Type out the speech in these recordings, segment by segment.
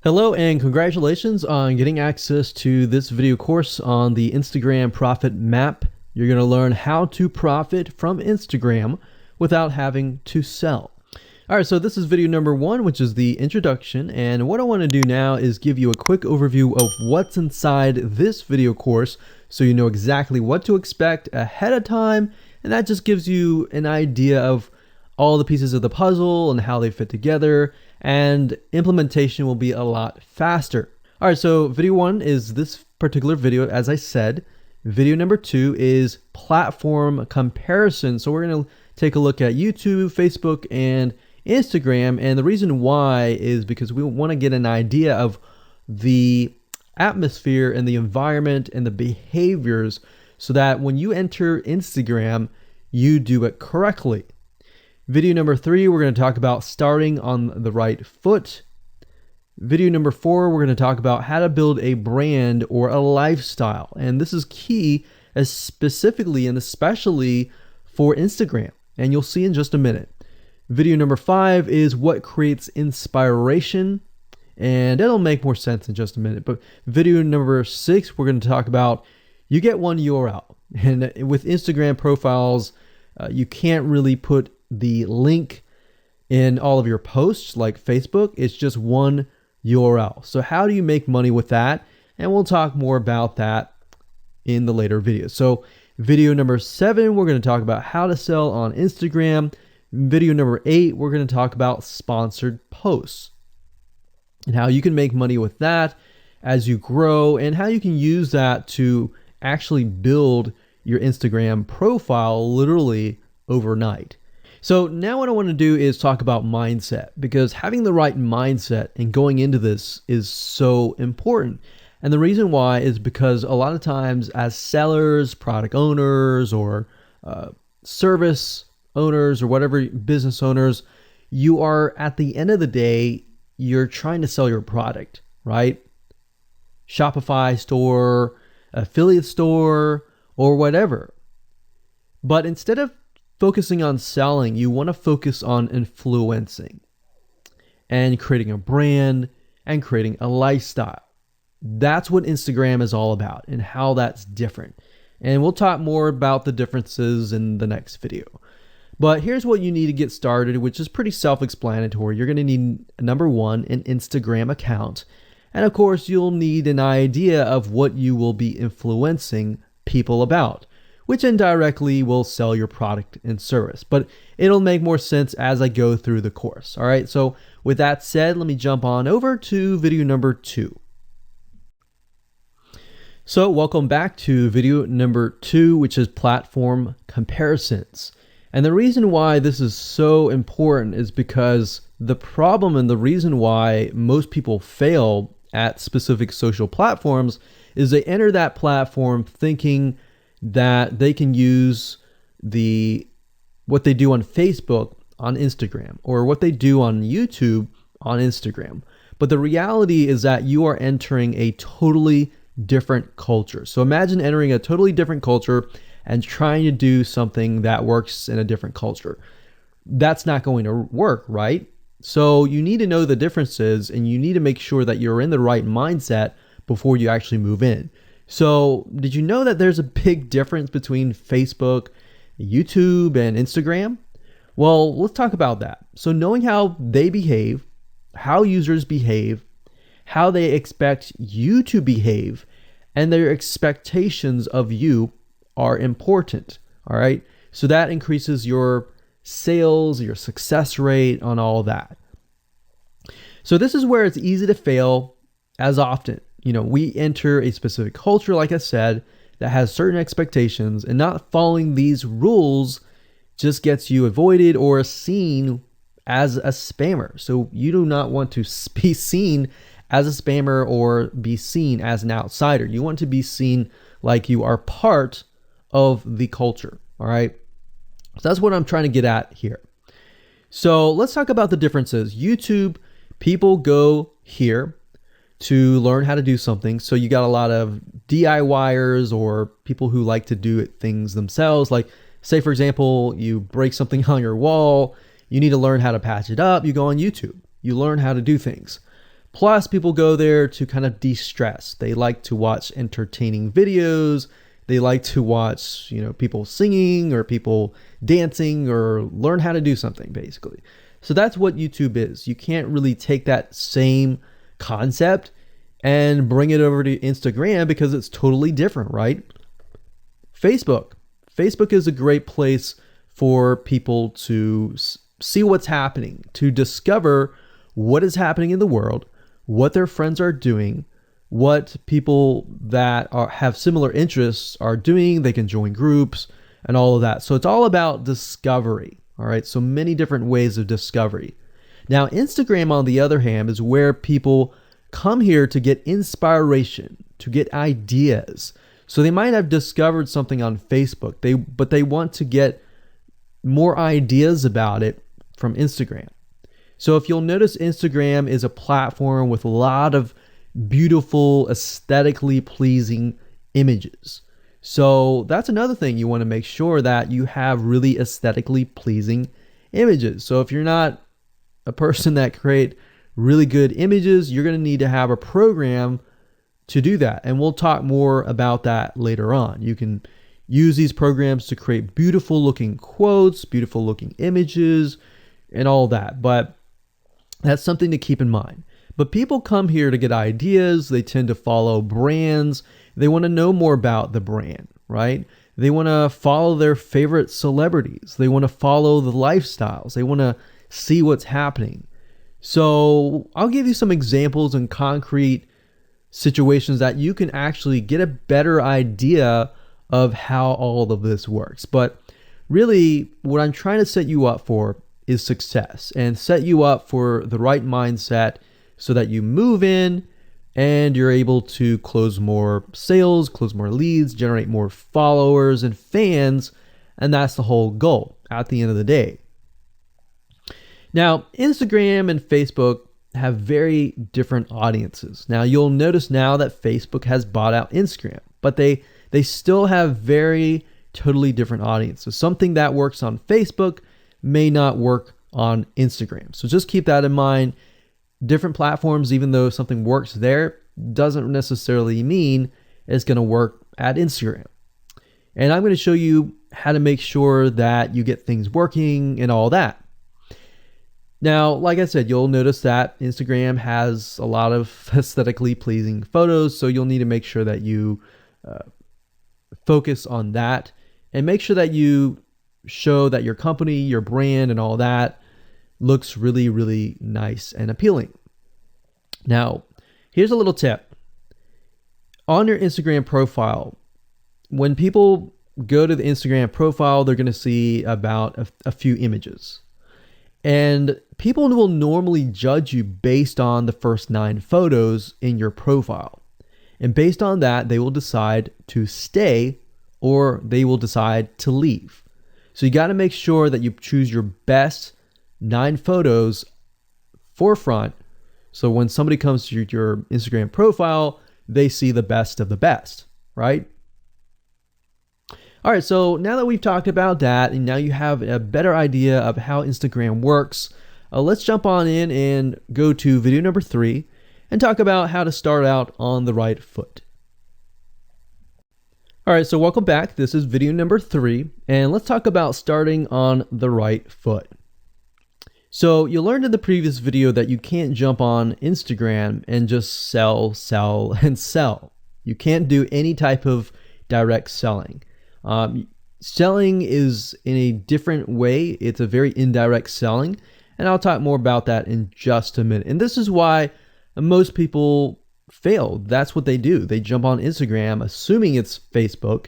Hello and congratulations on getting access to this video course on the Instagram Profit Map. You're going to learn how to profit from Instagram without having to sell. All right, so this is video number 1, which is the introduction. And what I want to do now is give you a quick overview of what's inside this video course so you know exactly what to expect ahead of time. And that just gives you an idea of all the pieces of the puzzle and how they fit together, and implementation will be a lot faster. All right, so video 1 is this particular video, as I said. Video number 2 is platform comparison. So we're going to take a look at YouTube, Facebook, and Instagram. And the reason why is because we want to get an idea of the atmosphere and the environment and the behaviors so that when you enter Instagram, you do it correctly. Video number 3, we're going to talk about starting on the right foot. Video number 4, we're going to talk about how to build a brand or a lifestyle. And this is key, specifically and especially for Instagram. And you'll see in just a minute. Video number 5 is what creates inspiration. And it'll make more sense in just a minute. But video number 6, we're going to talk about you get one URL. And with Instagram profiles, you can't really put the link in all of your posts like Facebook. It's just one URL. So how do you make money with that? And we'll talk more about that in the later videos. So video number 7, we're going to talk about how to sell on Instagram. Video number 8, we're going to talk about sponsored posts and how you can make money with that as you grow and how you can use that to actually build your Instagram profile literally overnight. So now what I want to do is talk about mindset, because having the right mindset and going into this is so important. And the reason why is because a lot of times as sellers, product owners, or service owners, or whatever business owners, you are at the end of the day, you're trying to sell your product, right? Shopify store, affiliate store, or whatever. But instead of focusing on selling, you want to focus on influencing and creating a brand and creating a lifestyle. That's what Instagram is all about and how that's different. And we'll talk more about the differences in the next video. But here's what you need to get started, which is pretty self-explanatory. You're going to need, number 1, an Instagram account. And of course, you'll need an idea of what you will be influencing people about, which indirectly will sell your product and service. But it'll make more sense as I go through the course. All right, so with that said, let me jump on over to video number 2. So welcome back to video number 2, which is platform comparisons. And the reason why this is so important is because the problem and the reason why most people fail at specific social platforms is they enter that platform thinking that they can use what they do on Facebook on Instagram, or what they do on YouTube on Instagram. But the reality is that you are entering a totally different culture. So imagine entering a totally different culture and trying to do something that works in a different culture. That's not going to work, right? So you need to know the differences, and you need to make sure that you're in the right mindset before you actually move in. So did you know that there's a big difference between Facebook, YouTube, and Instagram? Well, let's talk about that. So knowing how they behave, how users behave, how they expect you to behave, and their expectations of you are important. All right. So that increases your sales, your success rate on all that. So this is where it's easy to fail as often. We enter a specific culture, like I said, that has certain expectations, and not following these rules just gets you avoided or seen as a spammer. So you do not want to be seen as a spammer or be seen as an outsider. You want to be seen like you are part of the culture. All right. So that's what I'm trying to get at here. So let's talk about the differences. YouTube, people go here to learn how to do something. So you got a lot of DIYers or people who like to do things themselves. Like, say, for example, you break something on your wall, you need to learn how to patch it up. You go on YouTube, you learn how to do things. Plus, people go there to kind of de-stress. They like to watch entertaining videos. They like to watch, people singing or people dancing or learn how to do something, basically. So that's what YouTube is. You can't really take that same concept and bring it over to Instagram because it's totally different, right? Facebook. Facebook is a great place for people to see what's happening, to discover what is happening in the world, what their friends are doing, what people that have similar interests are doing. They can join groups and all of that. So it's all about discovery. All right. So many different ways of discovery. Now, Instagram, on the other hand, is where people come here to get inspiration, to get ideas. So they might have discovered something on Facebook, but they want to get more ideas about it from Instagram. So if you'll notice, Instagram is a platform with a lot of beautiful, aesthetically pleasing images. So that's another thing. You want to make sure that you have really aesthetically pleasing images. So if you're not a person that create really good images, you're going to need to have a program to do that. And we'll talk more about that later on. You can use these programs to create beautiful looking quotes, beautiful looking images, and all that. But that's something to keep in mind. But people come here to get ideas. They tend to follow brands. They want to know more about the brand, right? They want to follow their favorite celebrities. They want to follow the lifestyles. They want to see what's happening. So I'll give you some examples and concrete situations that you can actually get a better idea of how all of this works. But really, what I'm trying to set you up for is success, and set you up for the right mindset so that you move in and you're able to close more sales, close more leads, generate more followers and fans. And that's the whole goal at the end of the day. Now, Instagram and Facebook have very different audiences. Now, you'll notice now that Facebook has bought out Instagram, but they still have very totally different audiences. Something that works on Facebook may not work on Instagram. So just keep that in mind. Different platforms, even though something works there, doesn't necessarily mean it's going to work at Instagram. And I'm going to show you how to make sure that you get things working and all that. Now, like I said, you'll notice that Instagram has a lot of aesthetically pleasing photos, so you'll need to make sure that you focus on that and make sure that you show that your company, your brand, and all that looks really, really nice and appealing. Now, here's a little tip. On your Instagram profile, when people go to the Instagram profile, they're going to see about a few images. And people will normally judge you based on the first 9 photos in your profile. And based on that, they will decide to stay or they will decide to leave. So you got to make sure that you choose your best 9 photos forefront. So when somebody comes to your Instagram profile, they see the best of the best, right? All right, so now that we've talked about that, and now you have a better idea of how Instagram works, let's jump on in and go to video number 3 and talk about how to start out on the right foot. All right, so welcome back. This is video number 3, and let's talk about starting on the right foot. So you learned in the previous video that you can't jump on Instagram and just sell, and sell. You can't do any type of direct selling. Selling is in a different way. It's a very indirect selling, and I'll talk more about that in just a minute. And this is why most people fail. That's what they do. They jump on Instagram assuming it's Facebook,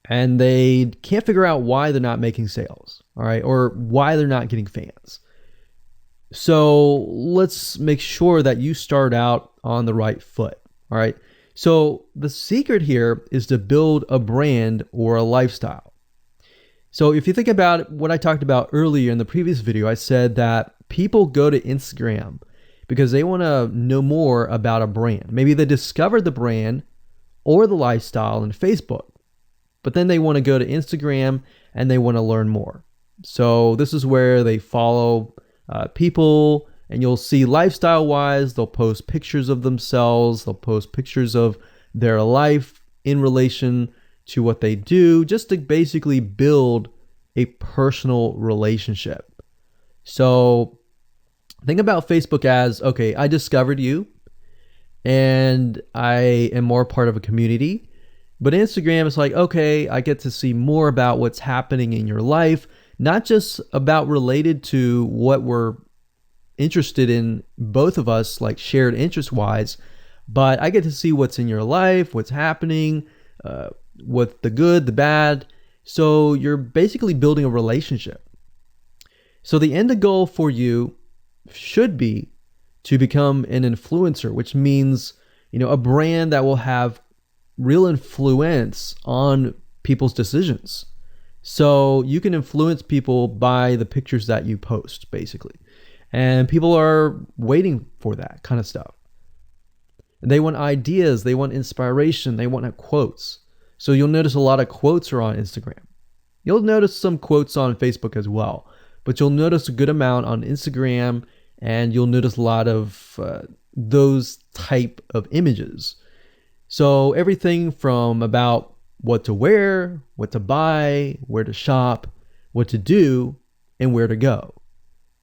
and they can't figure out why they're not making sales, all right, or why they're not getting fans. So let's make sure that you start out on the right foot, all right? So the secret here is to build a brand or a lifestyle. So if you think about what I talked about earlier in the previous video, I said that people go to Instagram because they want to know more about a brand. Maybe they discovered the brand or the lifestyle in Facebook, but then they want to go to Instagram and they want to learn more. So this is where they follow people And you'll see lifestyle wise, they'll post pictures of themselves, they'll post pictures of their life in relation to what they do, just to basically build a personal relationship. So think about Facebook as, okay, I discovered you and I am more part of a community. But Instagram is like, okay, I get to see more about what's happening in your life, not just about related to what we're interested in, both of us, like shared interest wise, but I get to see what's in your life, what's happening, what the good, the bad. So you're basically building a relationship. So the end goal for you should be to become an influencer, which means, a brand that will have real influence on people's decisions. So you can influence people by the pictures that you post, basically. And people are waiting for that kind of stuff. They want ideas, they want inspiration, they want quotes. So you'll notice a lot of quotes are on Instagram. You'll notice some quotes on Facebook as well, but you'll notice a good amount on Instagram, and you'll notice a lot of those type of images. So everything from about what to wear, what to buy, where to shop, what to do, and where to go.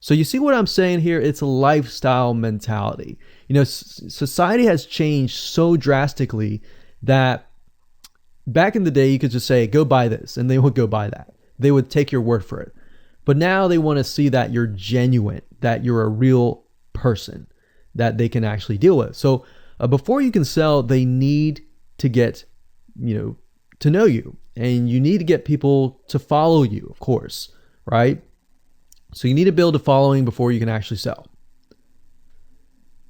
So you see what I'm saying here? It's a lifestyle mentality. Society has changed so drastically that back in the day, you could just say, go buy this, and they would go buy that. They would take your word for it. But now they want to see that you're genuine, that you're a real person that they can actually deal with. So before you can sell, they need to get, to know you, and you need to get people to follow you, of course, right? So you need to build a following before you can actually sell.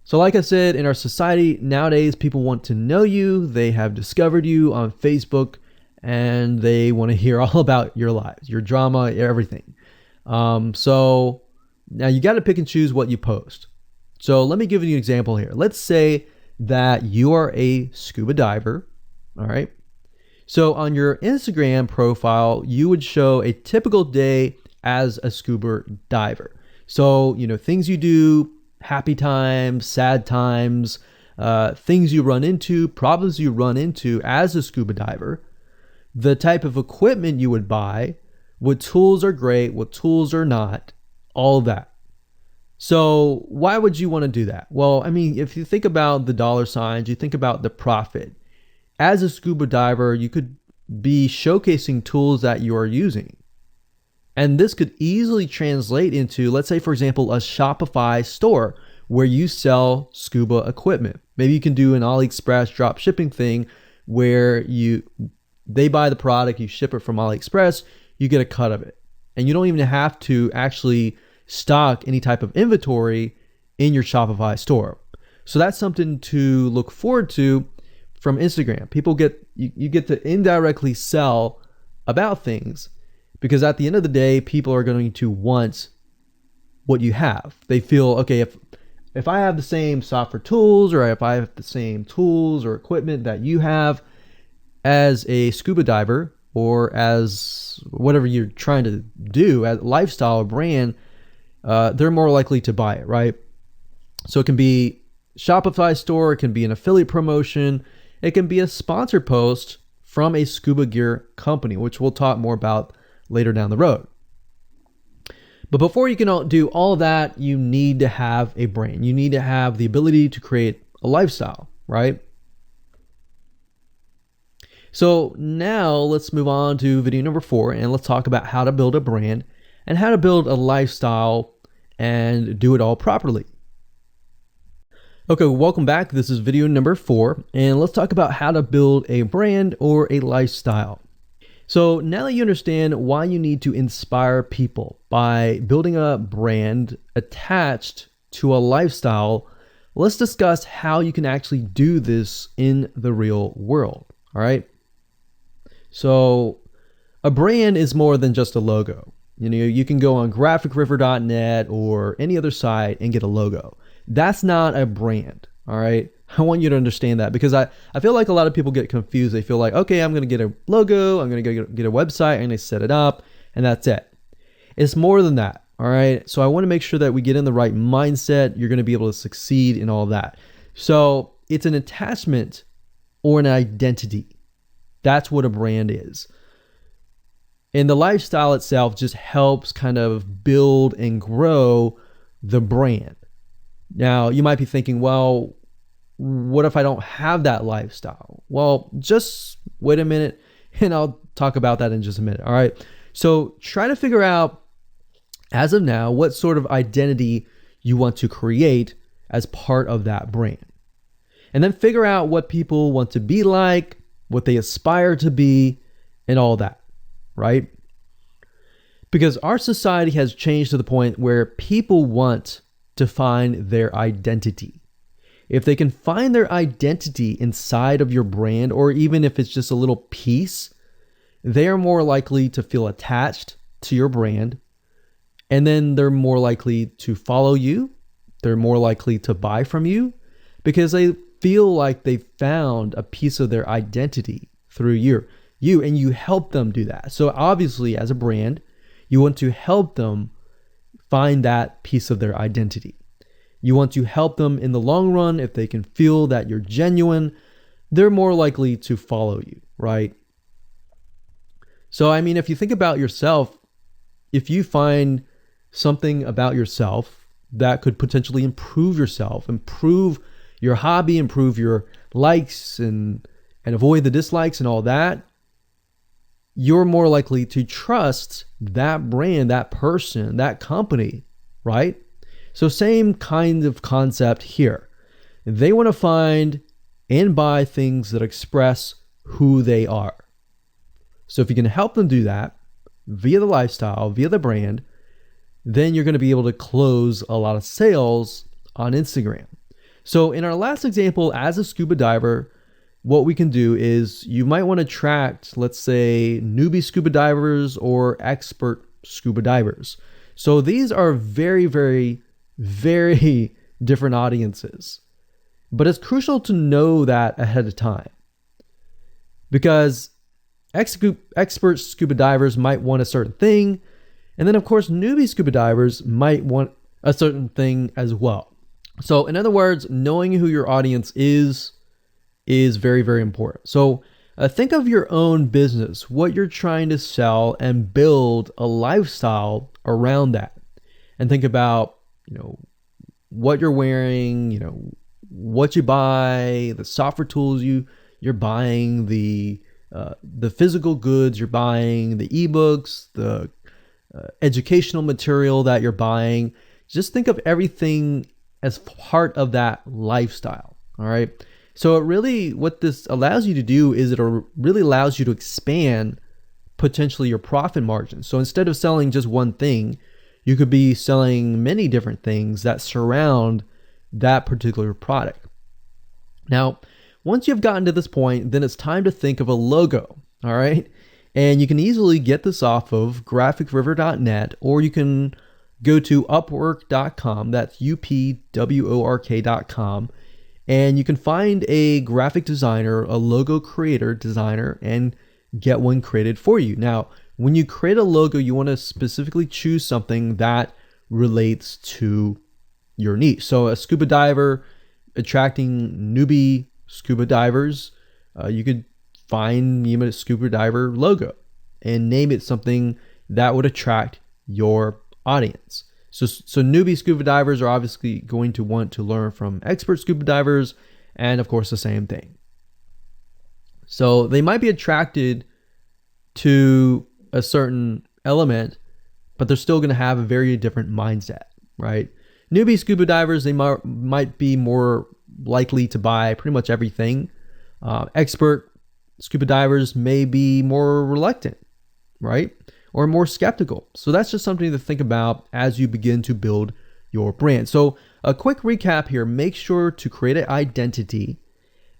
So like I said, in our society nowadays, people want to know you. They have discovered you on Facebook, and they want to hear all about your lives, your drama, everything. So now you got to pick and choose what you post. So let me give you an example here. Let's say that you are a scuba diver. All right. So on your Instagram profile, you would show a typical day as a scuba diver. So, things you do, happy times, sad times, things you run into, problems you run into as a scuba diver, the type of equipment you would buy, what tools are great, what tools are not, all that. So why would you want to do that? Well, if you think about the dollar signs, you think about the profit. As a scuba diver, you could be showcasing tools that you are using. And this could easily translate into, let's say, for example, a Shopify store where you sell scuba equipment. Maybe you can do an AliExpress drop shipping thing where they buy the product, you ship it from AliExpress, you get a cut of it. And you don't even have to actually stock any type of inventory in your Shopify store. So that's something to look forward to from Instagram. You get to indirectly sell about things, because at the end of the day, people are going to want what you have. They feel, okay, if I have the same software tools, or if I have the same tools or equipment that you have as a scuba diver, or as whatever you're trying to do as a lifestyle or brand, they're more likely to buy it, right? So it can be Shopify store, it can be an affiliate promotion, it can be a sponsored post from a scuba gear company, which we'll talk more about later down the road. But before you can do all of that, you need to have a brand. You need to have the ability to create a lifestyle, right? So now let's move on to video number 4, and let's talk about how to build a brand and how to build a lifestyle and do it all properly. Okay, welcome back. This is video number 4, and let's talk about how to build a brand or a lifestyle. So now that you understand why you need to inspire people by building a brand attached to a lifestyle, let's discuss how you can actually do this in the real world. All right. So a brand is more than just a logo. You can go on graphicriver.net or any other site and get a logo. That's not a brand. All right. I want you to understand that, because I feel like a lot of people get confused. They feel like, okay, I'm going to get a logo, I'm going to get a website, I'm going to set it up, and that's it. It's more than that. All right. So I want to make sure that we get in the right mindset. You're going to be able to succeed in all that. So it's an attachment or an identity. That's what a brand is. And the lifestyle itself just helps kind of build and grow the brand. Now, you might be thinking, well, what if I don't have that lifestyle? Well, just wait a minute and I'll talk about that in just a minute. All right. So try to figure out, as of now, what sort of identity you want to create as part of that brand. And then figure out what people want to be like, what they aspire to be, and all that, right? Because our society has changed to the point where people want to find their identity. If they can find their identity inside of your brand, or even if it's just a little piece, they are more likely to feel attached to your brand. And then they're more likely to follow you. They're more likely to buy from you because they feel like they found a piece of their identity through you, and you help them do that. So obviously, as a brand, you want to help them find that piece of their identity. You want to help them in the long run. If they can feel that you're genuine, they're more likely to follow you, right? So, I mean, if you think about yourself, if you find something about yourself that could potentially improve yourself, improve your hobby, improve your likes and avoid the dislikes and all that, you're more likely to trust that brand, that person, that company, right? So same kind of concept here. They want to find and buy things that express who they are. So if you can help them do that via the lifestyle, via the brand, then you're going to be able to close a lot of sales on Instagram. So in our last example, as a scuba diver, what we can do is you might want to attract, let's say, newbie scuba divers or expert scuba divers. So these are very, very, very different audiences. But it's crucial to know that ahead of time, because expert scuba divers might want a certain thing. And then, of course, newbie scuba divers might want a certain thing as well. So in other words, knowing who your audience is very, very important. So think of your own business, what you're trying to sell, and build a lifestyle around that. And think about, what you're wearing, what you buy, the software tools you're buying, the physical goods you're buying, the ebooks, the educational material that you're buying. Just think of everything as part of that lifestyle. All right. So what this allows you to do is it really allows you to expand potentially your profit margin. So instead of selling just one thing, you could be selling many different things that surround that particular product. Now, once you've gotten to this point, then it's time to think of a logo. All right. And you can easily get this off of graphicriver.net, or you can go to upwork.com. That's upwork.com. And you can find a graphic designer, a logo creator, designer, and get one created for you. Now, when you create a logo, you want to specifically choose something that relates to your niche. So a scuba diver attracting newbie scuba divers, you could find a scuba diver logo and name it something that would attract your audience. So newbie scuba divers are obviously going to want to learn from expert scuba divers, and of course the same thing. So they might be attracted to a certain element, but they're still going to have a very different mindset, right? Newbie scuba divers, they might be more likely to buy pretty much everything. Expert scuba divers may be more reluctant, right? Or more skeptical. So that's just something to think about as you begin to build your brand. So a quick recap here: make sure to create an identity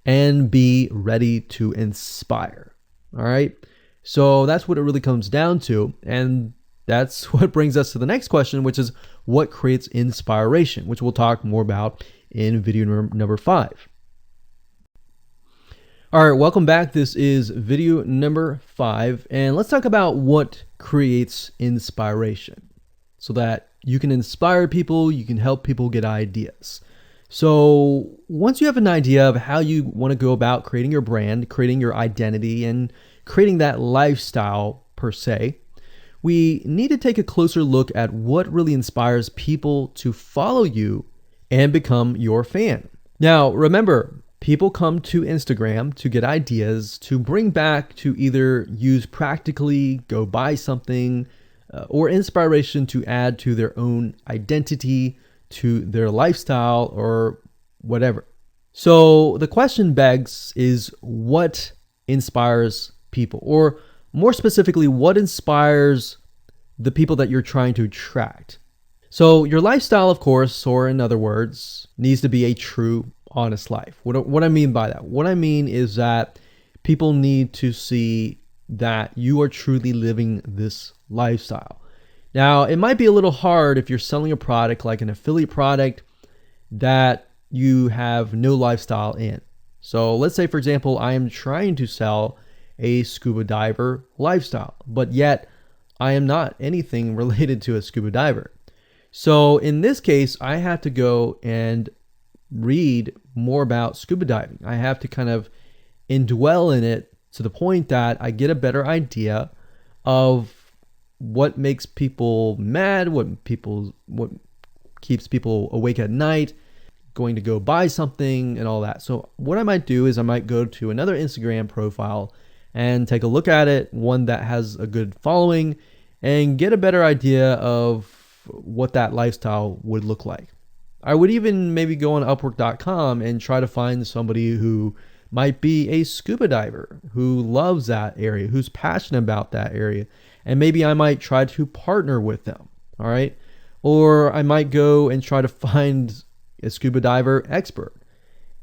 and be ready to inspire. All right. So that's what it really comes down to. And that's what brings us to the next question, which is what creates inspiration, which we'll talk more about in video number 5. All right, welcome back. This is video number 5, and let's talk about what creates inspiration. so that you can inspire people, you can help people get ideas. So once you have an idea of how you want to go about creating your brand, creating your identity, and creating that lifestyle per se, we need to take a closer look at what really inspires people to follow you and become your fan. Now, remember, people come to Instagram to get ideas to bring back to either use practically, go buy something, or inspiration to add to their own identity, to their lifestyle, or whatever. So the question begs is, what inspires people? Or more specifically, what inspires the people that you're trying to attract? So your lifestyle, of course, or in other words, needs to be a true, honest life. What I mean by that? What I mean is that people need to see that you are truly living this lifestyle. Now, it might be a little hard if you're selling a product like an affiliate product that you have no lifestyle in. So let's say, for example, I am trying to sell a scuba diver lifestyle, but yet I am not anything related to a scuba diver. So in this case, I have to go and read more about scuba diving. I have to kind of indwell in it to the point that I get a better idea of what makes people mad, what keeps people awake at night, going to go buy something and all that. So what I might do is I might go to another Instagram profile and take a look at it, one that has a good following, and get a better idea of what that lifestyle would look like. I would even maybe go on Upwork.com and try to find somebody who might be a scuba diver, who loves that area, who's passionate about that area. And maybe I might try to partner with them, all right? Or I might go and try to find a scuba diver expert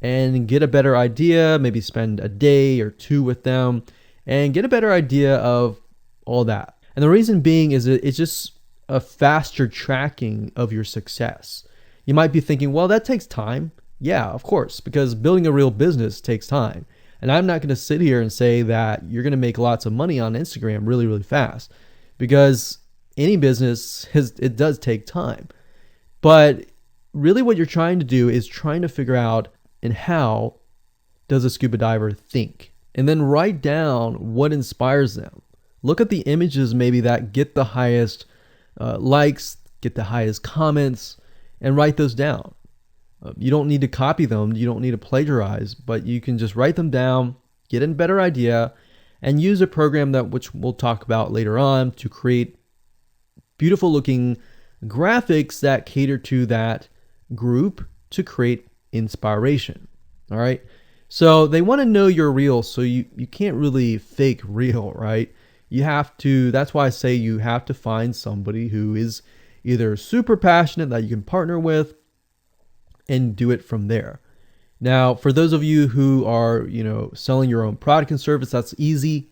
and get a better idea, maybe spend a day or two with them and get a better idea of all that. And the reason being is it's just a faster tracking of your success. You might be thinking, well, that takes time. Yeah, of course, because building a real business takes time. And I'm not going to sit here and say that you're going to make lots of money on Instagram really, really fast, because any business, it does take time. But really what you're trying to do is trying to figure out, and how does a scuba diver think? And then write down what inspires them. Look at the images maybe that get the highest likes, get the highest comments, and write those down. You don't need to copy them. You don't need to plagiarize, but you can just write them down, get a better idea, and use a program which we'll talk about later on to create beautiful looking graphics that cater to that group to create inspiration. All right. So they want to know you're real. So you can't really fake real, right? You have to, that's why I say you have to find somebody who is either super passionate that you can partner with and do it from there. Now, for those of you who are, selling your own product and service, that's easy.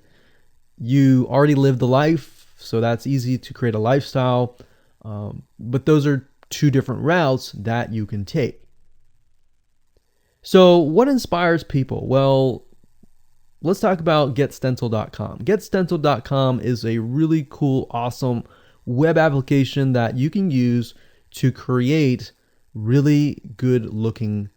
You already live the life, so that's easy to create a lifestyle. But those are two different routes that you can take. So what inspires people? Well, let's talk about GetStencil.com. GetStencil.com is a really cool, awesome web application that you can use to create really good looking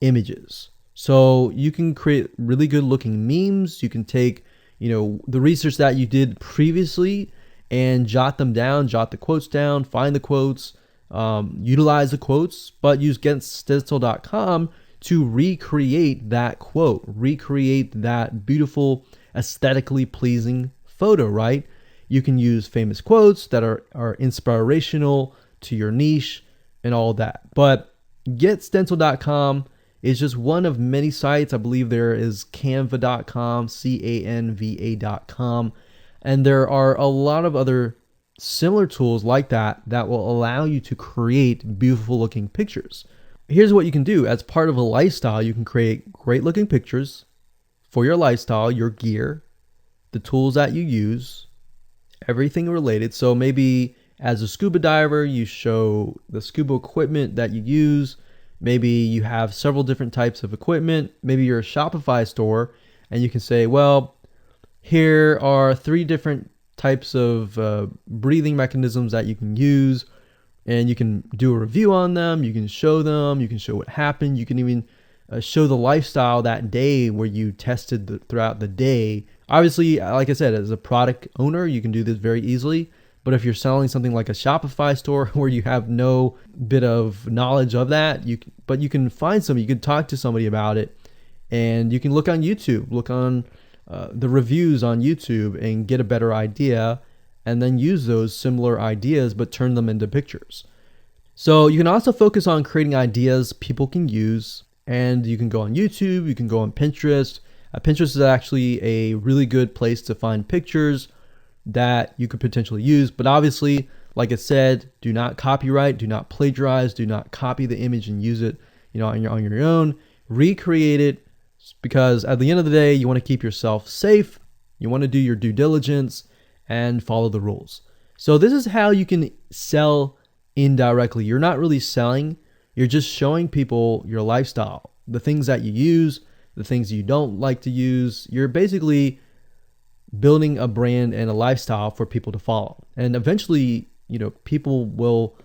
images. So you can create really good looking memes. You can take, the research that you did previously and jot them down, jot the quotes down, find the quotes, utilize the quotes, but use GetStencil.com to recreate that quote, recreate that beautiful, aesthetically pleasing photo, right? You can use famous quotes that are inspirational to your niche and all that. But GetStencil.com is just one of many sites. I believe there is Canva.com, Canva.com, and there are a lot of other similar tools like that will allow you to create beautiful looking pictures. Here's what you can do. As part of a lifestyle, you can create great looking pictures for your lifestyle, your gear, the tools that you use, everything related. So maybe as a scuba diver, you show the scuba equipment that you use. Maybe you have several different types of equipment. Maybe you're a Shopify store and you can say, well, here are 3 different types of breathing mechanisms that you can use, and you can do a review on them. You can show them. You can show what happened. You can even show the lifestyle that day where you tested throughout the day. Obviously, like I said, as a product owner, you can do this very easily. But if you're selling something like a Shopify store where you have no bit of knowledge of that, you can find somebody, you can talk to somebody about it, and you can look on YouTube, look on the reviews on YouTube and get a better idea, and then use those similar ideas but turn them into pictures. So you can also focus on creating ideas people can use, and you can go on YouTube, you can go on Pinterest. Pinterest is actually a really good place to find pictures that you could potentially use, but obviously, like I said, do not copyright, do not plagiarize, do not copy the image and use it, on your own. Recreate it, because at the end of the day, you want to keep yourself safe. You want to do your due diligence and follow the rules. So this is how you can sell indirectly. You're not really selling, you're just showing people your lifestyle, the things that you use, the things you don't like to use. You're basically building a brand and a lifestyle for people to follow. And eventually, people will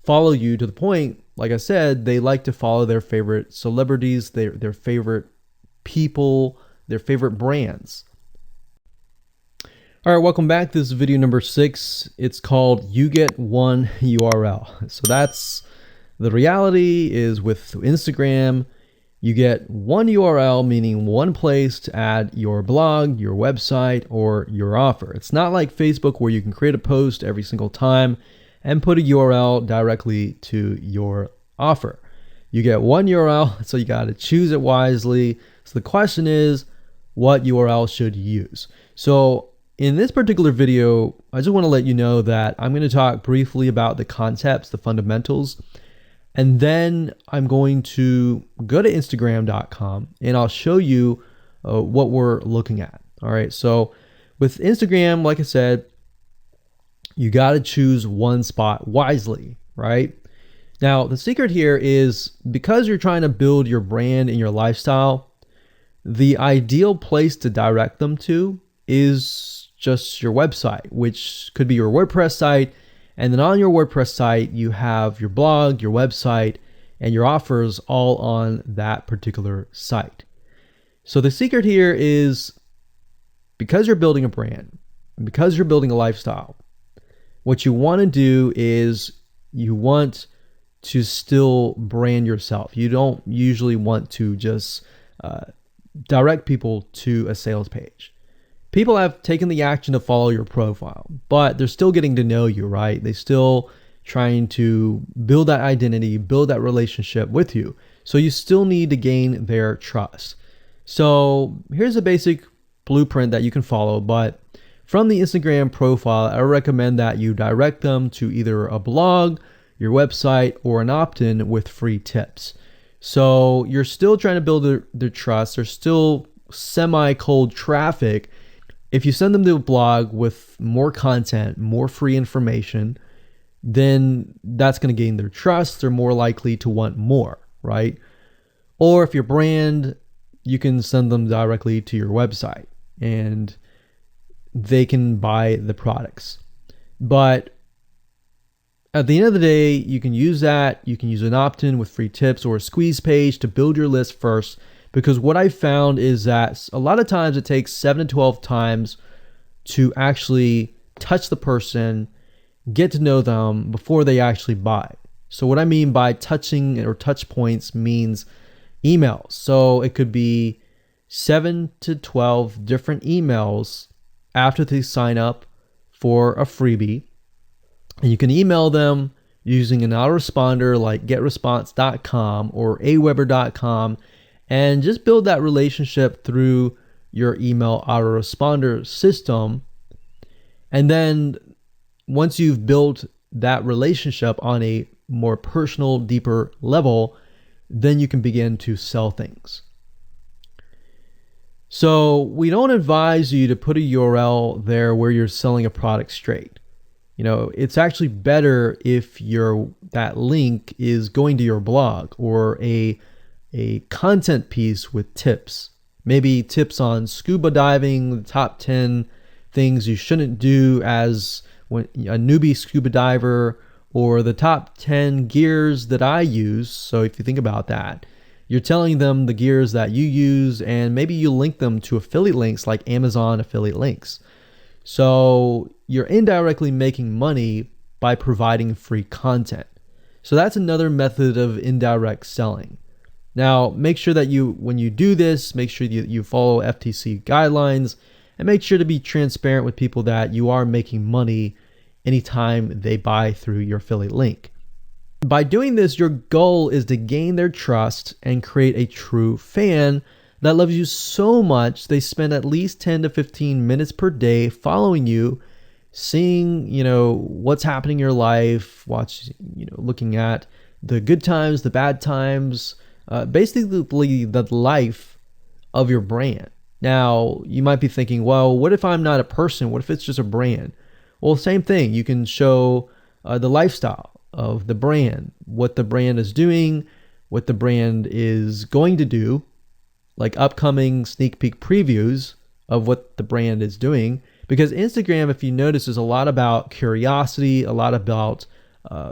follow you to the point, like I said, they like to follow their favorite celebrities, their favorite people, their favorite brands. All right, welcome back. This is video number 6. It's called You Get One URL. So that's the reality is with Instagram, you get one URL, meaning one place to add your blog, your website, or your offer. It's not like Facebook where you can create a post every single time and put a URL directly to your offer. You get one URL, so you got to choose it wisely. So the question is, what URL should you use? So in this particular video, I just want to let you know that I'm going to talk briefly about the concepts, the fundamentals, and then I'm going to go to Instagram.com and I'll show you what we're looking at. All right. So with Instagram, like I said, you got to choose one spot wisely, right? Now, the secret here is because you're trying to build your brand and your lifestyle, the ideal place to direct them to is just your website, which could be your WordPress site. And then on your WordPress site, you have your blog, your website, and your offers all on that particular site. So the secret here is because you're building a brand, because you're building a lifestyle, what you want to do is you want to still brand yourself. You don't usually want to just direct people to a sales page. People have taken the action to follow your profile, but they're still getting to know you, right? They're still trying to build that identity, build that relationship with you. So you still need to gain their trust. So here's a basic blueprint that you can follow, but from the Instagram profile, I recommend that you direct them to either a blog, your website, or an opt-in with free tips. So you're still trying to build their trust. They're still semi-cold traffic. If you send them to a blog with more content, more free information, then that's going to gain their trust. They're more likely to want more, right? Or if your brand, you can send them directly to your website and they can buy the products. But at the end of the day, you can use that. You can use an opt-in with free tips or a squeeze page to build your list first. Because what I found is that a lot of times it takes 7 to 12 times to actually touch the person, get to know them before they actually buy. So what I mean by touching or touch points means emails. So it could be 7 to 12 different emails after they sign up for a freebie. And you can email them using an autoresponder like getresponse.com or aweber.com. And just build that relationship through your email autoresponder system. And then once you've built that relationship on a more personal, deeper level, then you can begin to sell things. So we don't advise you to put a URL there where you're selling a product straight. It's actually better if that link is going to your blog or a content piece with tips, maybe tips on scuba diving, the top 10 things you shouldn't do as when a newbie scuba diver, or the top 10 gears that I use. So if you think about that, you're telling them the gears that you use, and maybe you link them to affiliate links like Amazon affiliate links. So you're indirectly making money by providing free content. So that's another method of indirect selling. Now, make sure that when you do this, make sure you follow FTC guidelines, and make sure to be transparent with people that you are making money anytime they buy through your affiliate link. By doing this, your goal is to gain their trust and create a true fan that loves you so much they spend at least 10 to 15 minutes per day following you, seeing, what's happening in your life, looking at the good times, the bad times, basically the life of your brand. Now, you might be thinking, well, what if I'm not a person? What if it's just a brand? Well, same thing. You can show the lifestyle of the brand, what the brand is doing, what the brand is going to do, like upcoming sneak peek previews of what the brand is doing. Because Instagram, if you notice, is a lot about curiosity, a lot about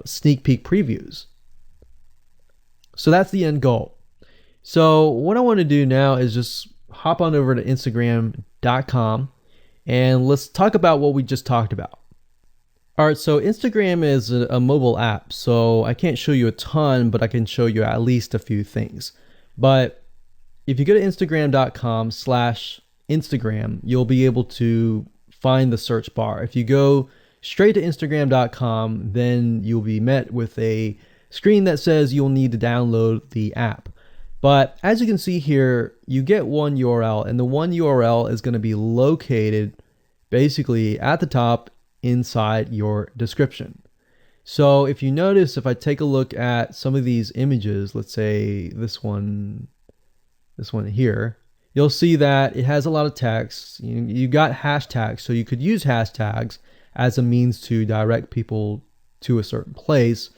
sneak peek previews. So that's the end goal. So what I want to do now is just hop on over to Instagram.com and let's talk about what we just talked about. All right, so Instagram is a mobile app, so I can't show you a ton, but I can show you at least a few things. But if you go to Instagram.com/Instagram, you'll be able to find the search bar. If you go straight to Instagram.com, then you'll be met with a screen that says you'll need to download the app. But as you can see here, you get one URL, and the one URL is going to be located basically at the top inside your description. So if you notice, if I take a look at some of these images, let's say this one here, you'll see that it has a lot of text. You got hashtags, so you could use hashtags as a means to direct people to a certain place,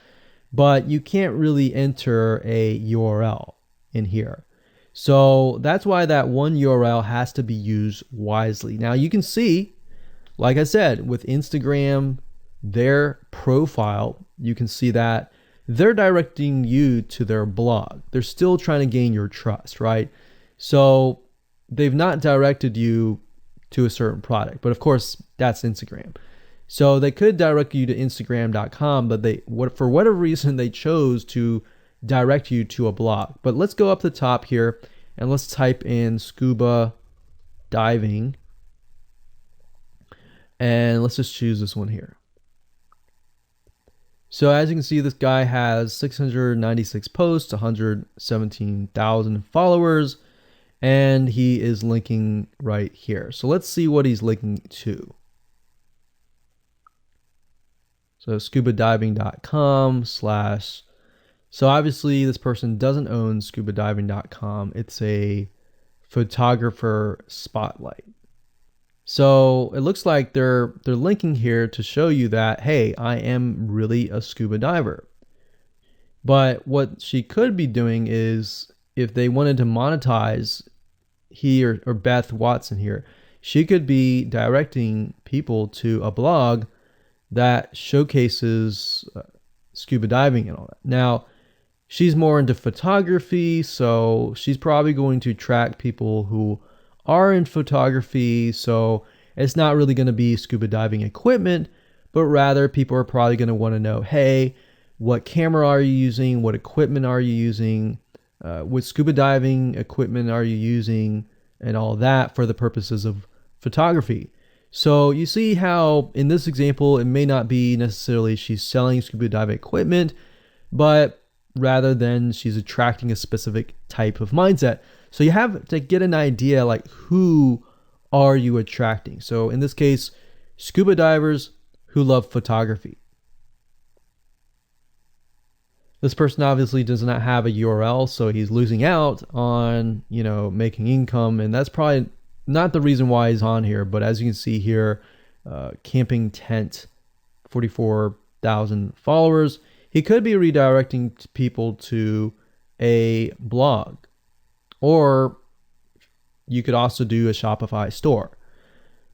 but you can't really enter a URL in here. So that's why that one URL has to be used wisely. Now you can see, like I said, with Instagram, their profile, you can see that they're directing you to their blog. They're still trying to gain your trust, right? So they've not directed you to a certain product, but of course that's Instagram. So they could direct you to Instagram.com, but for whatever reason, they chose to direct you to a blog. But let's go up the top here and let's type in scuba diving. And let's just choose this one here. So as you can see, this guy has 696 posts, 117,000 followers, and he is linking right here. So let's see what he's linking to. So scubadiving.com/. So obviously this person doesn't own scubadiving.com. It's a photographer spotlight. So it looks like they're linking here to show you that, hey, I am really a scuba diver. But what she could be doing is, if they wanted to monetize he or Beth Watson here, she could be directing people to a blog that showcases scuba diving and all that. Now, she's more into photography, so she's probably going to attract people who are in photography. So it's not really going to be scuba diving equipment, but rather people are probably going to want to know, hey, what camera are you using? What equipment are you using? What scuba diving equipment are you using? And all that for the purposes of photography. So you see how in this example, it may not be necessarily she's selling scuba diving equipment, but rather than she's attracting a specific type of mindset. So you have to get an idea, like, who are you attracting? So in this case, scuba divers who love photography. This person obviously does not have a URL, so he's losing out on, making income, and that's probably not the reason why he's on here. But as you can see here, camping tent, 44,000 followers. He could be redirecting people to a blog, or you could also do a Shopify store.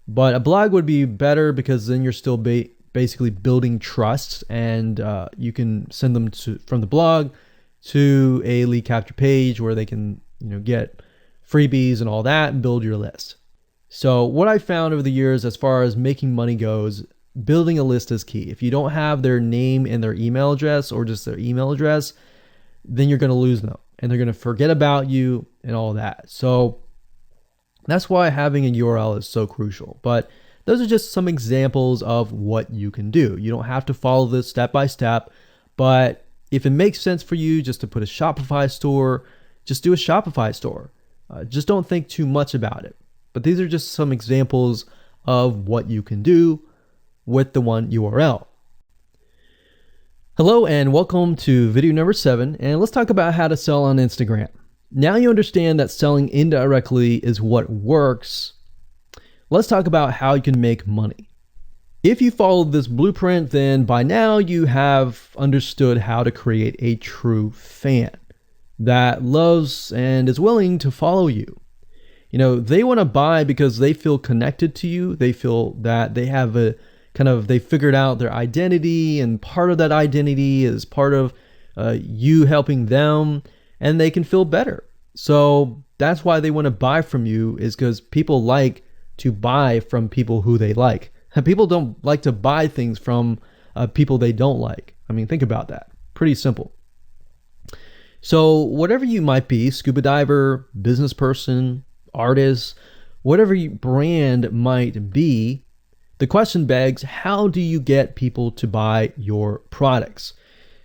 But a blog would be better because then you're still basically building trust, and you can send them from the blog to a lead capture page where they can get freebies and all that and build your list. So what I found over the years as far as making money goes, building a list is key. If you don't have their name and their email address, or just their email address, then you're going to lose them and they're going to forget about you and all that. So that's why having a URL is so crucial. But those are just some examples of what you can do. You don't have to follow this step by step, but if it makes sense for you just to put a Shopify store, just do a Shopify store. Just don't think too much about it. But these are just some examples of what you can do with the one URL. Hello and welcome to video number 7, and let's talk about how to sell on Instagram. Now you understand that selling indirectly is what works. Let's talk about how you can make money. If you followed this blueprint, then by now you have understood how to create a true fan that loves and is willing to follow you. They want to buy because they feel connected to you. They feel that they have they figured out their identity, and part of that identity is part of you helping them, and they can feel better. So that's why they want to buy from you, is because people like to buy from people who they like. And people don't like to buy things from people they don't like. I mean, think about that. Pretty simple. So whatever you might be, scuba diver, business person, artist, whatever your brand might be, the question begs, how do you get people to buy your products?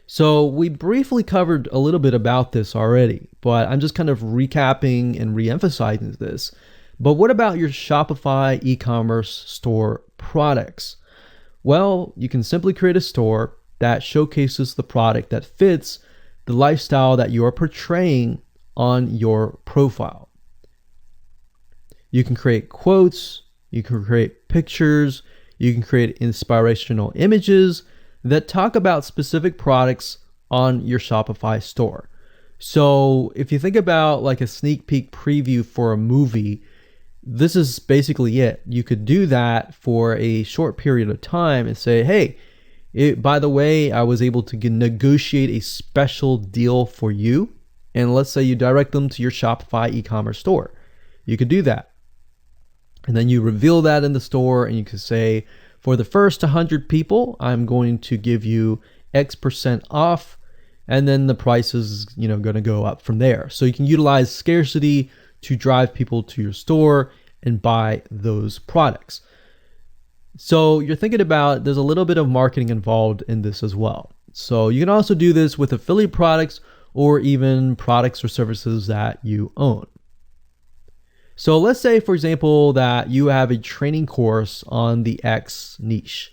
So we briefly covered a little bit about this already, but I'm just kind of recapping and re-emphasizing this. But what about your Shopify e-commerce store products? Well, you can simply create a store that showcases the product that fits the lifestyle that you are portraying on your profile. You can create quotes, you can create pictures, you can create inspirational images that talk about specific products on your Shopify store. So if you think about like a sneak peek preview for a movie, this is basically it. You could do that for a short period of time and say, hey, by the way, I was able to negotiate a special deal for you. And let's say you direct them to your Shopify e-commerce store. You could do that. And then you reveal that in the store, and you can say, for the first 100 people, I'm going to give you X% off. And then the price is, going to go up from there. So you can utilize scarcity to drive people to your store and buy those products. So you're thinking about, there's a little bit of marketing involved in this as well. So you can also do this with affiliate products or even products or services that you own. So let's say, for example, that you have a training course on the X niche.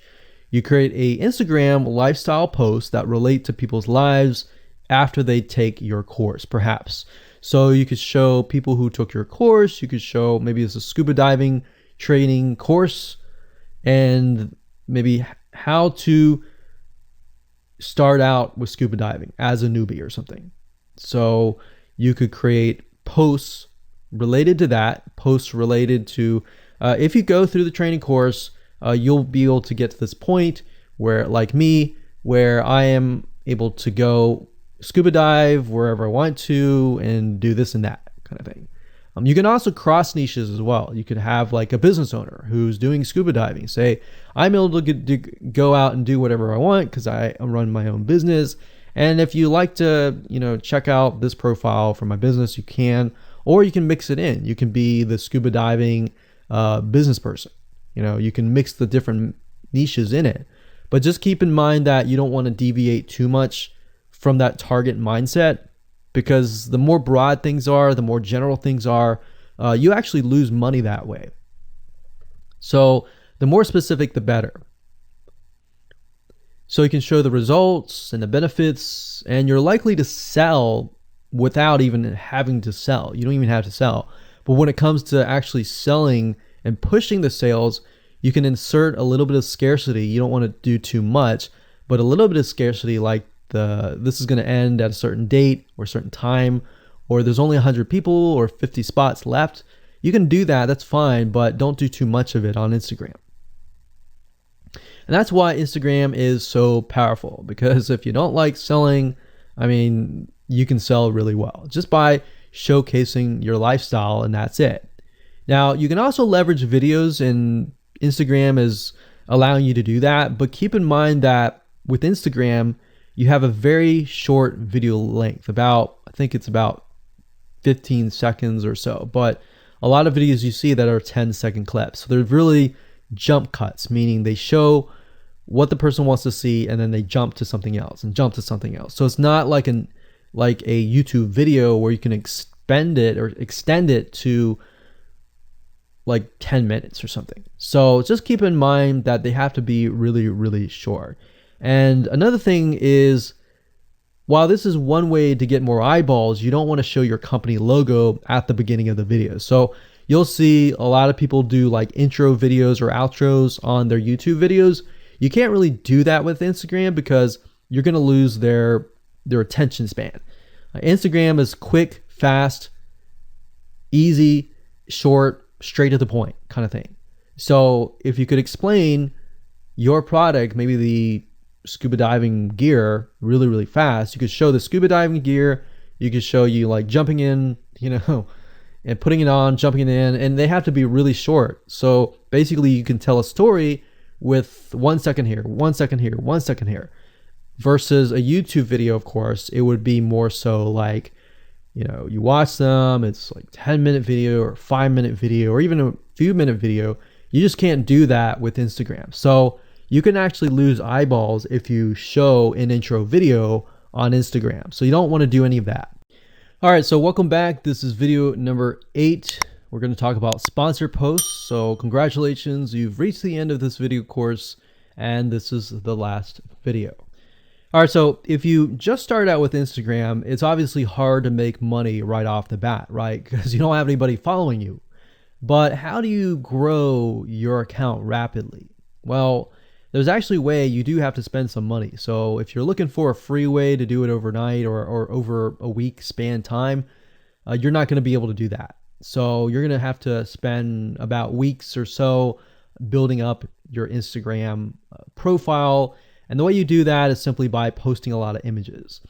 You create a Instagram lifestyle post that relate to people's lives after they take your course, perhaps. So you could show people who took your course, you could show maybe it's a scuba diving training course, and maybe how to start out with scuba diving as a newbie or something. So you could create posts related to that, posts related to, if you go through the training course, you'll be able to get to this point where, like me, where I am able to go scuba dive wherever I want to and do this and that kind of thing. You can also cross niches as well. You could have like a business owner who's doing scuba diving. Say, I'm able to go out and do whatever I want because I run my own business. And if you like to, check out this profile for my business, you can, or you can mix it in. You can be the scuba diving business person. You can mix the different niches in it. But just keep in mind that you don't want to deviate too much from that target mindset, because the more broad things are, the more general things are, you actually lose money that way. So the more specific, the better. So you can show the results and the benefits, and you're likely to sell without even having to sell. You don't even have to sell. But when it comes to actually selling and pushing the sales, you can insert a little bit of scarcity. You don't want to do too much, but a little bit of scarcity, like this is going to end at a certain date or a certain time, or there's only 100 people or 50 spots left. You can do that, that's fine, but don't do too much of it on Instagram. And that's why Instagram is so powerful, because if you don't like selling, I mean, you can sell really well just by showcasing your lifestyle, and that's it. Now, you can also leverage videos, and Instagram is allowing you to do that, but keep in mind that with Instagram, you have a very short video length, I think it's about 15 seconds or so, but a lot of videos you see that are 10-second clips. So they're really jump cuts, meaning they show what the person wants to see and then they jump to something else and jump to something else. So it's not like a YouTube video where you can extend it to like 10 minutes or something. So just keep in mind that they have to be really, really short. And another thing is, while this is one way to get more eyeballs, you don't want to show your company logo at the beginning of the video. So you'll see a lot of people do like intro videos or outros on their YouTube videos. You can't really do that with Instagram because you're going to lose their attention span. Instagram is quick, fast, easy, short, straight to the point kind of thing. So if you could explain your product, maybe the scuba diving gear, really, really fast, you could show the scuba diving gear, you could show you like jumping in, and putting it on, jumping it in, and they have to be really short. So basically you can tell a story with 1 second here, 1 second here, 1 second here, versus a YouTube video. Of course, it would be more so like, you watch them, it's like 10-minute video or 5-minute video or even a few minute video. You just can't do that with Instagram. So you can actually lose eyeballs if you show an intro video on Instagram. So you don't want to do any of that. All right, so welcome back. This is video number 8. We're going to talk about sponsor posts. So congratulations, you've reached the end of this video course, and this is the last video. All right, so if you just started out with Instagram, it's obviously hard to make money right off the bat, right? Because you don't have anybody following you. But how do you grow your account rapidly? Well, there's actually a way. You do have to spend some money. So if you're looking for a free way to do it overnight or over a week span time, you're not going to be able to do that. So you're going to have to spend about weeks or so building up your Instagram profile. And the way you do that is simply by posting a lot of images.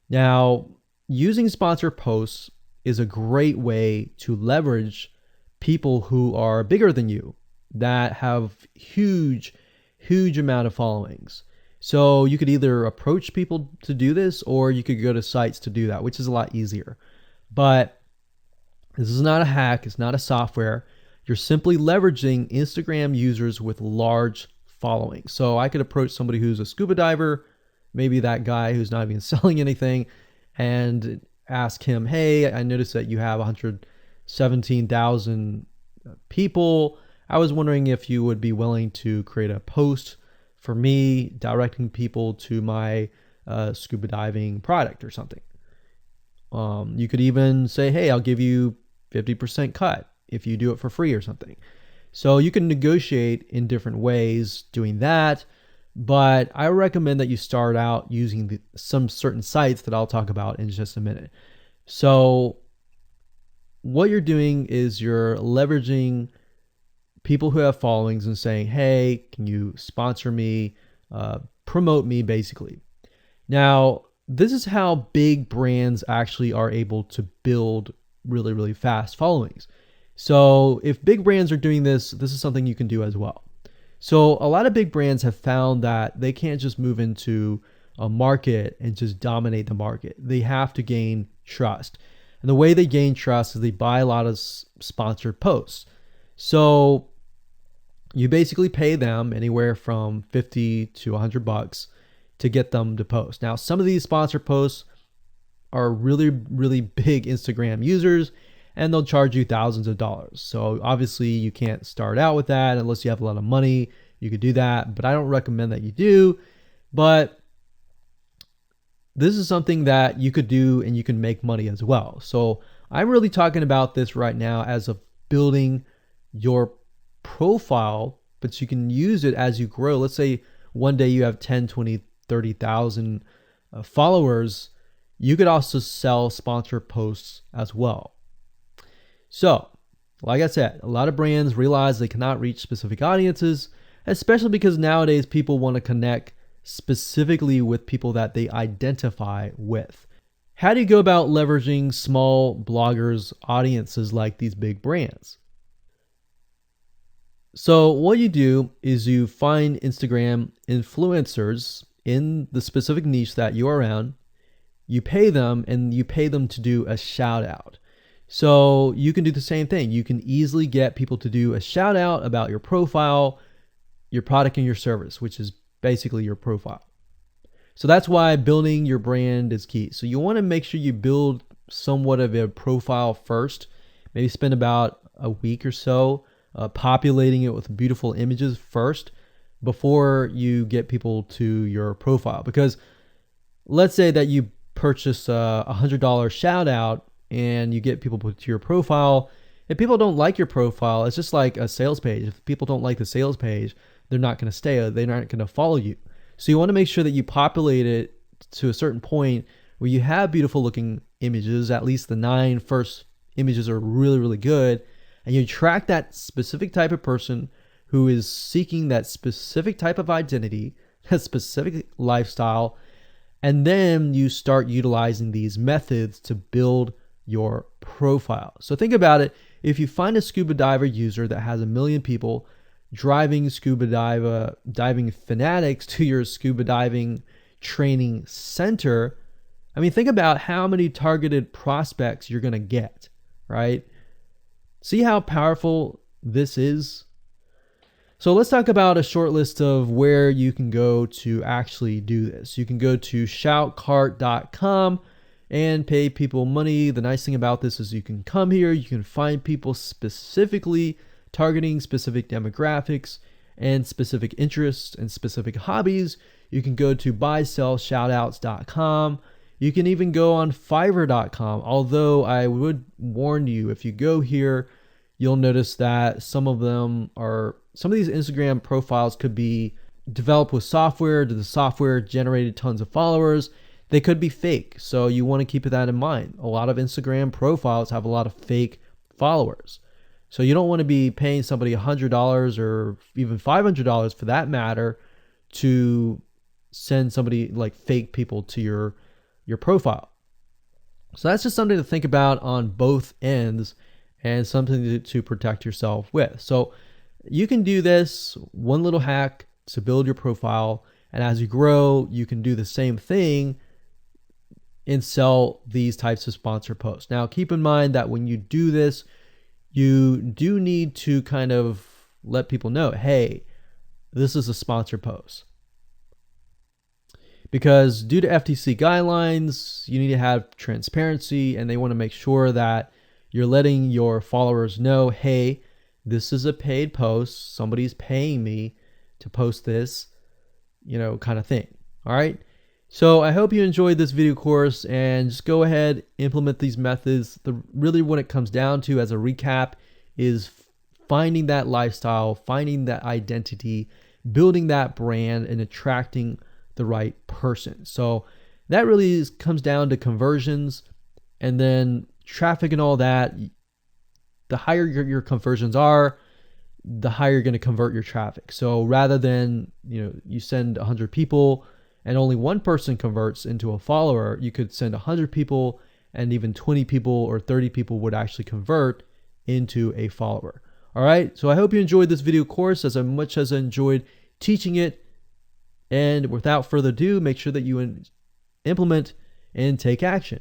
Now, using sponsor posts is a great way to leverage people who are bigger than you that have huge amount of followings. So you could either approach people to do this, or you could go to sites to do that, which is a lot easier. But this is not a hack. It's not a software. You're simply leveraging Instagram users with large followings. So I could approach somebody who's a scuba diver, maybe that guy who's not even selling anything, and ask him, hey, I noticed that you have 117,000 people. I was wondering if you would be willing to create a post for me directing people to my scuba diving product or something. You could even say, hey, I'll give you 50% cut if you do it for free or something. So you can negotiate in different ways doing that, but I recommend that you start out using some certain sites that I'll talk about in just a minute. So what you're doing is you're leveraging people who have followings and saying, hey, can you sponsor me, promote me, basically. Now, this is how big brands actually are able to build really, really fast followings. So if big brands are doing this, this is something you can do as well. So a lot of big brands have found that they can't just move into a market and just dominate the market. They have to gain trust. And the way they gain trust is they buy a lot of sponsored posts. So you basically pay them anywhere from $50 to $100 to get them to post. Now, some of these sponsored posts are really, really big Instagram users, and they'll charge you thousands of dollars. So obviously you can't start out with that unless you have a lot of money. You could do that, but I don't recommend that you do. But this is something that you could do and you can make money as well. So I'm really talking about this right now as of building your profile, but you can use it as you grow. Let's say one day you have 10, 20, 30,000 followers. You could also sell sponsor posts as well. So Like I said, a lot of brands realize they cannot reach specific audiences, especially because nowadays people want to connect specifically with people that they identify with. How do you go about leveraging small bloggers' audiences like these big brands? So what you do is you find Instagram influencers in the specific niche that you're around. You pay them, and you pay them to do a shout out. So you can do the same thing. You can easily get people to do a shout out about your profile, your product, and your service, which is basically your profile. So that's why building your brand is key. So you want to make sure you build somewhat of a profile first. Maybe spend about a week or so populating it with beautiful images first before you get people to your profile. Because let's say that you purchase a $100 shout out and you get people to your profile. If people don't like your profile, it's just like a sales page. If people don't like the sales page, they're not going to stay. They're not going to follow you. So you want to make sure that you populate it to a certain point where you have beautiful looking images. At least the 9 first images are really, really good. And you track that specific type of person who is seeking that specific type of identity, that specific lifestyle. And then you start utilizing these methods to build your profile. So think about it. If you find a scuba diver user that has 1 million people driving scuba diving fanatics to your scuba diving training center, I mean, think about how many targeted prospects you're going to get, right? See how powerful this is? So let's talk about a short list of where you can go to actually do this. You can go to shoutcart.com and pay people money. The nice thing about this is you can come here, you can find people specifically targeting specific demographics and specific interests and specific hobbies. You can go to buysellshoutouts.com. You can even go on fiverr.com. Although I would warn you, if you go here, you'll notice that some of these Instagram profiles could be developed with software. The software generated tons of followers. They could be fake. So you want to keep that in mind. A lot of Instagram profiles have a lot of fake followers. So you don't want to be paying somebody $100 or even $500 for that matter to send somebody like fake people to your profile. So that's just something to think about on both ends and something to protect yourself with. So you can do this one little hack to build your profile. And as you grow, you can do the same thing and sell these types of sponsor posts. Now, keep in mind that when you do this, you do need to kind of let people know, hey, this is a sponsor post. Because due to FTC guidelines, you need to have transparency, and they want to make sure that you're letting your followers know, hey, this is a paid post. Somebody's paying me to post this, kind of thing. All right. So I hope you enjoyed this video course, and just go ahead, implement these methods. Really what it comes down to as a recap is finding that lifestyle, finding that identity, building that brand, and attracting the right person. So that really comes down to conversions, and then traffic and all that. The higher your conversions are, the higher you're going to convert your traffic. So rather than, you send 100 people and only one person converts into a follower, you could send 100 people and even 20 people or 30 people would actually convert into a follower. All right. So I hope you enjoyed this video course as much as I enjoyed teaching it. And without further ado, make sure that you implement and take action.